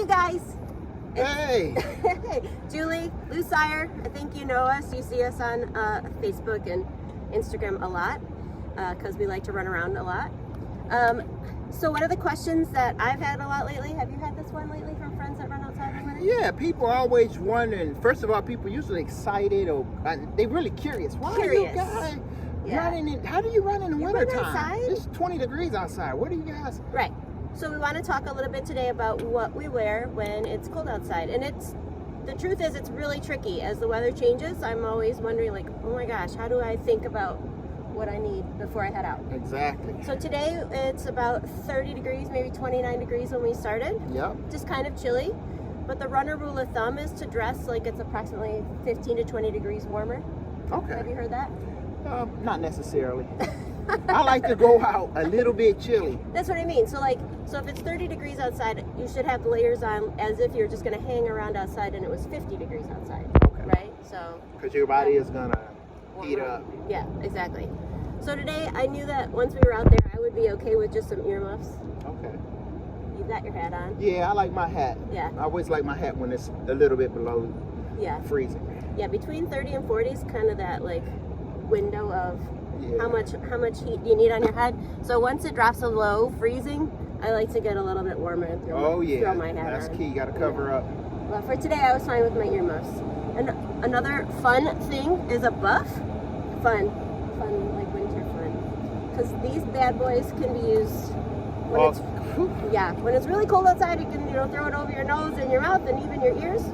you guys. Hey. Julie, Lou Sire, I think you know us. You see us on Facebook and Instagram a lot because we like to run around a lot. So one of the questions that I've had a lot lately, have you had this one lately from friends that run outside in the winter? Yeah, people are always wondering. First of all, people are usually excited or they're really curious. Why are you guys running in? How do you run in the wintertime? It's 20 degrees outside. What do you guys? Right. So we want to talk a little bit today about what we wear when it's cold outside. And the truth is it's really tricky. As the weather changes, I'm always wondering like, oh my gosh, how do I think about what I need before I head out? Exactly. So today it's about 30 degrees, maybe 29 degrees when we started. Yep. Just kind of chilly. But the runner rule of thumb is to dress like it's approximately 15 to 20 degrees warmer. Okay. Have you heard that? Not necessarily. I like to go out a little bit chilly. That's what I mean. So if it's 30 degrees outside, you should have layers on as if you're just going to hang around outside and it was 50 degrees outside. Okay. Right? So. Because your body is going to heat up. Yeah, exactly. So today I knew that once we were out there, I would be okay with just some earmuffs. Okay. You've got your hat on. Yeah, I like my hat. Yeah. I always like my hat when it's a little bit below freezing. Yeah, between 30 and 40 is kind of that like window of how much heat you need on your head. So once it drops below freezing, I like to get a little bit warmer and throw my hat on. That's key. You got to cover up. Well, for today I was fine with my earmuffs. And another fun thing is a buff. Fun like winter fun. Because these bad boys can be used when it's really cold outside. You can throw it over your nose and your mouth and even your ears.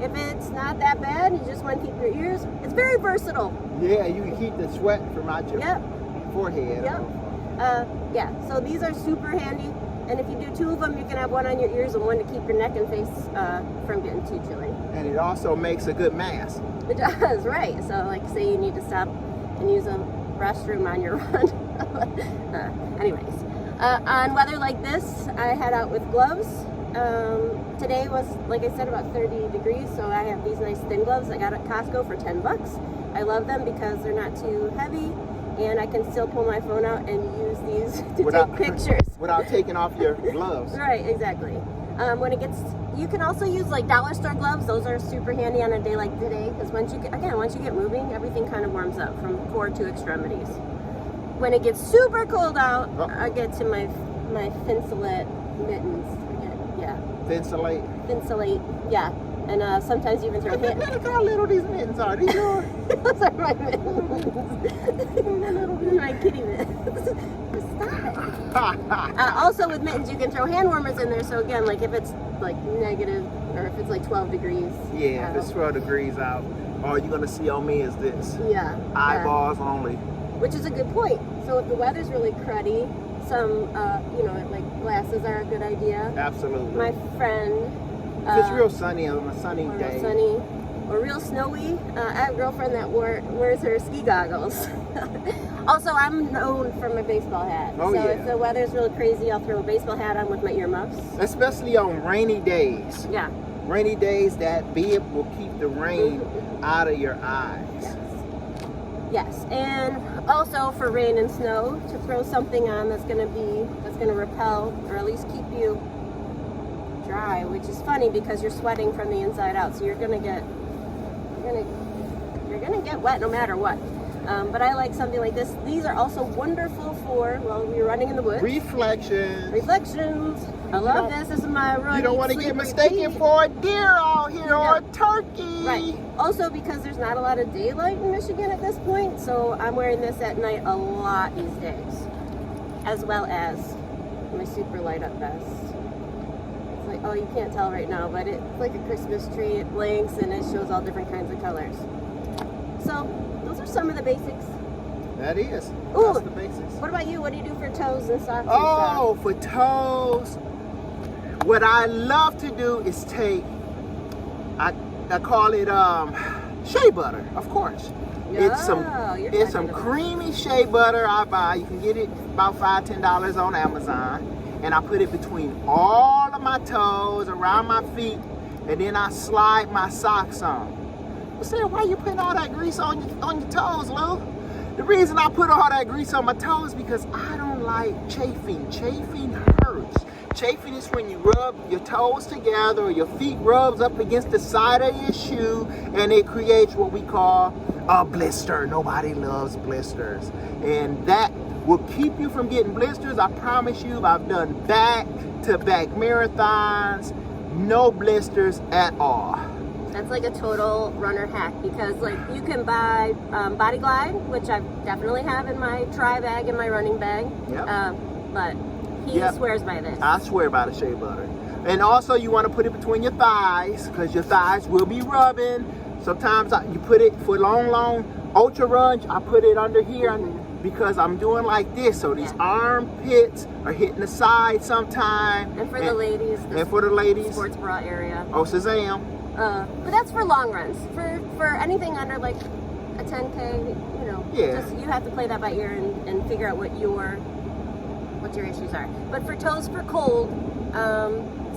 If it's not that bad, you just want to keep your ears. It's very versatile. Yeah, you can keep the sweat from out your forehead. Yep. So these are super handy. And if you do two of them, you can have one on your ears and one to keep your neck and face from getting too chilly. And it also makes a good mask. It does, right. So like say you need to stop and use a restroom on your run. On weather like this, I head out with gloves. Today was, like I said, about 30 degrees, so I have these nice thin gloves I got at Costco for $10. I love them because they're not too heavy, and I can still pull my phone out and use these to take pictures. Without taking off your gloves. Right, exactly. You can also use like dollar store gloves. Those are super handy on a day like today, because once you get moving, everything kind of warms up from core to extremities. When it gets super cold out, I get to my Thinsulate mittens. Thinsulate, yeah. And sometimes even throw Look how little these mittens are. These are those are my mittens. My kitty mittens. Stop. Also with mittens, you can throw hand warmers in there. So again, like if it's like negative or if it's like 12 degrees. Yeah, if it's 12 degrees out, all you're gonna see on me is this. Yeah. Eyeballs only. Which is a good point. So if the weather's really cruddy, some like glasses are a good idea. Absolutely. My friend. If it's real sunny on a sunny day. Or real snowy. I have a girlfriend that wears her ski goggles. Also, I'm known for my baseball hat. If the weather's really crazy, I'll throw a baseball hat on with my earmuffs. Especially on rainy days. Yeah. Rainy days, that bib will keep the rain out of your eyes. Yes, and also for rain and snow, to throw something on that's going to repel or at least keep you dry, which is funny because you're sweating from the inside out, so you're gonna get wet no matter what. But I like something like this. These are also wonderful for when you're running in the woods. Reflections. I love this. This is my running. You don't want to get mistaken for a deer out here or a turkey. Right. Also because there's not a lot of daylight in Michigan at this point, so I'm wearing this at night a lot these days, as well as my super light up vest. Oh, you can't tell right now, but it's like a Christmas tree. It blinks and it shows all different kinds of colors. So those are some of the basics. That is. Ooh, that's the basics. What about you? What do you do for toes and socks? Oh, for toes, what I love to do is take, I call it shea butter, of course. It's some creamy shea butter I buy. You can get it about $5-10 on Amazon. And I put it between all of my toes, around my feet, and then I slide my socks on. You say, why are you putting all that grease on your toes, Lou? The reason I put all that grease on my toes is because I don't like chafing. Chafing hurts. Chafing is when you rub your toes together or your feet rubs up against the side of your shoe, and it creates what we call a blister. Nobody loves blisters. And that will keep you from getting blisters. I promise you, I've done back-to-back marathons, no blisters at all. That's like a total runner hack, because like you can buy Body Glide, which I definitely have in my tri bag and my running bag. Yep. But he swears by this. I swear by the shea butter. And also you want to put it between your thighs, because your thighs will be rubbing. Sometimes you put it for long ultra runs. I put it under here because I'm doing like this, so these armpits are hitting the side sometime. And for the ladies. And for the ladies. Sports bra area. Oh, Shazam. But that's for long runs. For anything under like a 10K, you know, just you have to play that by ear and figure out what your issues are. But for toes for cold,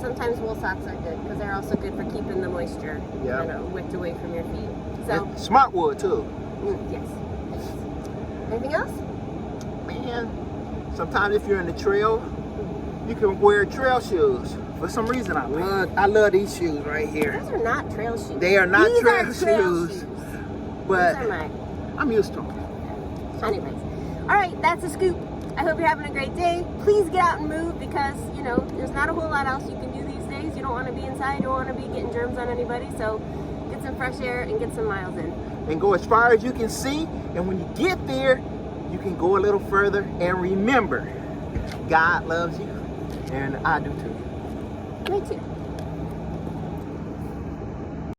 sometimes wool socks are good, because they're also good for keeping the moisture wicked away from your feet. So and smart wood too. Yes. Anything else? Man, sometimes if you're in the trail, you can wear trail shoes. For some reason, I love these shoes right here. Those are not trail shoes. They are not These trail are trail shoes. shoes. But These are mine. I'm used to them. Anyways, all right, that's a scoop. I hope you're having a great day. Please get out and move, because you know there's not a whole lot else you can do these days. You don't want to be inside. You don't want to be getting germs on anybody. So get some fresh air and get some miles in. And go as far as you can see. And when you get there, you can go a little further. And remember, God loves you, and I do too. Me too.